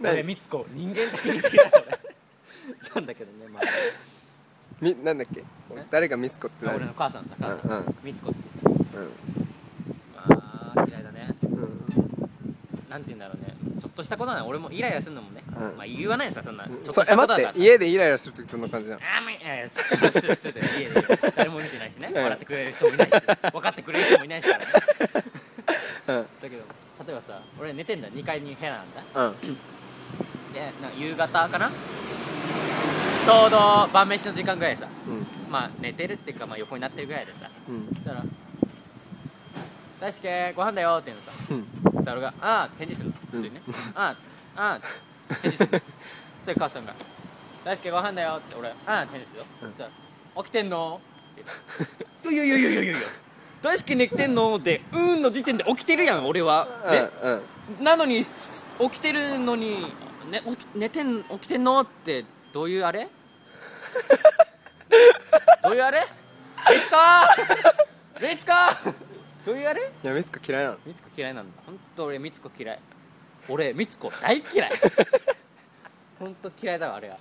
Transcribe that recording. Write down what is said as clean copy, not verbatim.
俺みつこ人間的に嫌いなんだけどね、まあなんだっけ、誰がみつこって俺の母さんさ、母さんみつこって嫌いだね。なんて言うんだろうね、ちょっとしたことなの。俺もイライラするのもね、まあ言わないですよ、そんなちょっとしたことだから。待って、家でイライラするときそんな感じなの？してて家で誰も見てないしね、笑ってくれる人もいないし、分かってくれる人もいないしからね。だけど例えばさ、俺寝てんだ、2階に部屋なんだ。でなんか夕方かな、ちょうど晩飯の時間ぐらいでさ、まあ寝てるっていうか、まあ横になってるぐらいでさ、そしたら「大輔ご飯だよ」って言うのさ、そしたら俺が「ああ」返事するの、普通にね、ああ返事するの。それ母さんが「大輔ご飯だよ」って俺「ああ」返事するよ。そしたら「起きてんの？」って言う。いや大輔寝てんので「うん」の時点で起きてるやん俺は、なのに起きてるのに起きてんのってどういうあれどういうあれレイツかどういうあれ。いや、みつこ嫌いなの？みつこ嫌いなんだ。ほんと俺みつこ嫌い。俺みつこ大嫌い。ほんと嫌いだわあれは。